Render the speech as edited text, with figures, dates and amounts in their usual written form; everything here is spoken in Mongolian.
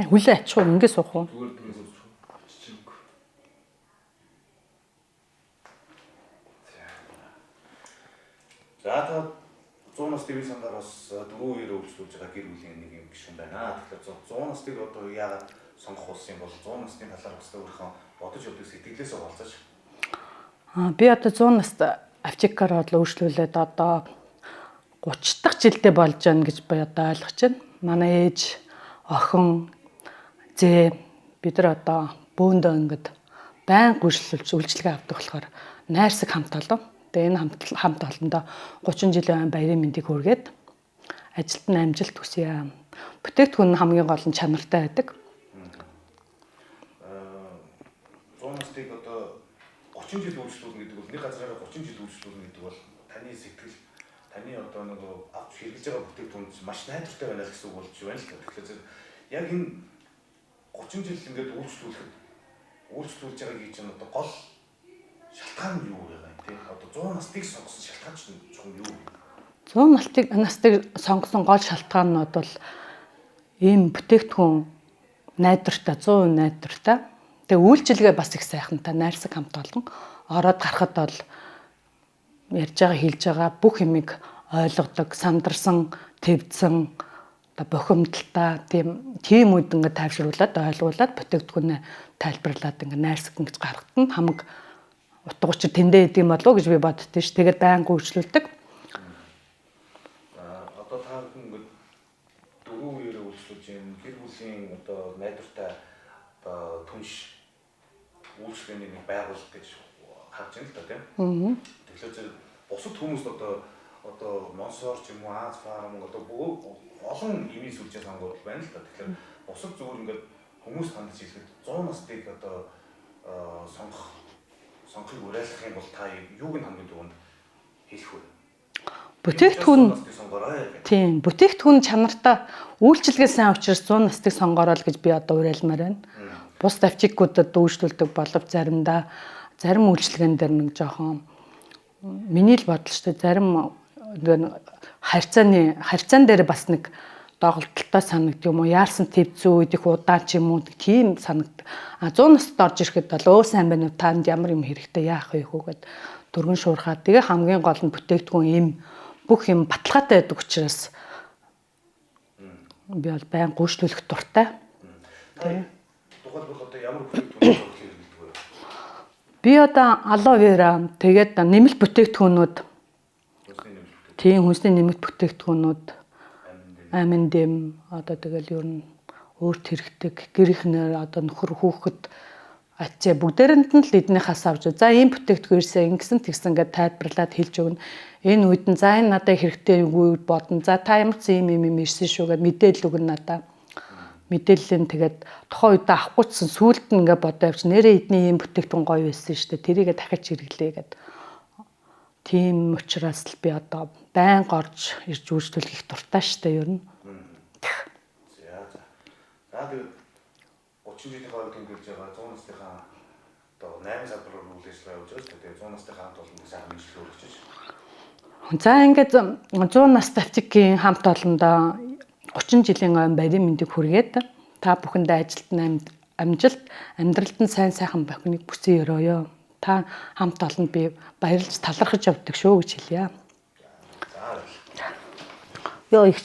Хүлээ ачих уу? Ингээд суух уу? Зүгээр дүнээс үзчих үү? Чичиг. За та 100 нас дэвийн сангаараас 4-2 өвчлүүлж байгаа гэр бүлийн нэг юм гишүүн байна. Тэгэхээр 100 настыг одоо яагаад сонгох болсон юм бол 100 насны талаар бас өөрийнхөө бодож өгдөг сэтгэлээсээ болцооч. Би одоо 100 наст аптекаар өөрчлүүлээд одоо 30 дахь жилдээ болж байна гэж би одоо ойлгож байна. Манай ээж, охин, зээ бид нар одоо бөөндөө ингээд байн гүйцэлж үйлчлэгээ авдаг болохоор найрсаг хамт олон. Тэгээ энэ хамт олондоо 30 жилийн баярын мэндийг хүргээд ажилд нь амжилт хүсье. Бүтээгдэхүүн хамгийн гол нь чанартай байдаг. 100 настыг одоо 30 жил үйлчлүүлнэ гэдэг бол нэг газараа 30 жил үйлчлүүлнэ гэдэг бол таны сэтгэл таны одоо нэг авч хэрэглэж байгаа бүтээгдэхүүн маш найдвартай байна гэсэн үг болж байна л. Тэгэхээр яг энэ 30 жил ингээд үйлчлүүлж байгаа гэж чинь одоо гол шалтгаан нь юу вэ? Одоо 100 настыг сонгосон шалтгаан чинь юу? 100 настыг сонгосон гол шалтгаанууд бол ийм бүтээгдэхүүн найдвартай, 100% найдвартай. Тэгээ үйлчилгээ бас их сайхантай, найрсаг хамт олон. Ороод гарахад бол ярьж байгаа хэлж байгаа бүх юмыг ойлгодог, сандарсан, твдсэн, одоо бохимдолтой тийм үед ингээд тайвшруулад, ойлгуулад бүтээгдэхүүнээ тайлбарлаад ингээд найрсаг ингэж гаргахад хамаг утга учир тэндээ идэв юм болов уу гэж би боддөө ш. Тэгээд байнга үйлчлүүлдэг. Одоо та ингээд 4-2 үйлчлүүлж юм гэр бүлийн одоо найдвартай одоо түнш үйлчлэгээний нэг байгууллага гэж харж байна л да тийм. Тэгэхээр бусад хүмүүс одоо Монсоор ч юм уу Аз фарм одоо олон имийн сүлжээ сонгоод байна л да. Тэгэхээр бусад зүгээр ингээд хүмүүс хандж хэлэхэд 100 настыг одоо сонгохыг уриалгах юм бол та юуг нь хамгийн түрүүнд хэлэх вэ? Бүтээгдэхүүн тийм бүтээгдэхүүн чанартай үйлчилгээ сайн учраас 100 настыг сонгороо л гэж би одоо уриалмаар байна. Бус аптекуудад үйлчлүүлдэг боловч зарим үйлчилгээнд дээр нэг жоохон миний л бодол шүү дээ. Зарим харьцаан дээр бас нэг доголдолтой санагд юм уу? Яарсан твцүү үед их удаан ч юм уу тийм санагд. 100 настад орж ирэхэд бол өө сайн байна уу? Танд ямар юм хэрэгтэй яах вэ хөөгээд дөргөн шуурхаад тэгээ хамгийн гол нь бүтээгдэхүүн бүх юм баталгаатай байдаг учраас би бол байн гүйцэтгэх дуртай. Тухайлбал одоо ямар бүтээгдэхүүн хэрэглэдэг вэ? Би одоо алоэ вера тэгээд нэмэлт бүтээгдэхүүнүүд тийм хүнсний нэмэлт бүтээгдэхүүнүүд амин дэм одоо тэгэл ер нь өөрт хэрэгтэй гэрийнхнэр одоо нөхөр хүүхэд ачаа бүгдээрэнд нь л эднийхээс авч. За ийм бүтээгдэхүүн ирсэн ингэсэн тэгсэн гэдээ тайлбарлаад хэлж өгнө. Энэ үед нь за энэ надад хэрэгтэй юу бодно. За та ямар ч юм ирсэн шүү гэд мэдээлэл өгнө надад. Мэдээлэл нь тэгээд тухайн үед авахгүйсэн сүулт нь ингээд бодоо явж нэрээ эдний ийм бүтээгдэхүүн гоё байсан шүү дээ. Тэрийгээ дахиж хэрэглэе гэд. Тийм учраас л би одоо байнга орж ирж үйлчлүүлэх дуртай шүү дээ ер нь. За тэгээд 30 жилийн хооронд тэмдэглэж байгаа 100 насныхаа одоо 8 сард үйл ажиллагаа явуулж байгаа. Тэгээд 100 насныхаа хамт олон сайхан мэдлэг өгч. За ингээд 100 наст аптекийн хамт олондоо 30 жилийн баярын мэндийг хүргээд та бүхэндээ ажилд нь амжилт, амьдралд нь сайн сайхан бохиныг бүсэн өрөөё. Та хамт олонд би баярлж талархаж явдаг шүү гэж хэлье. За. Йоо их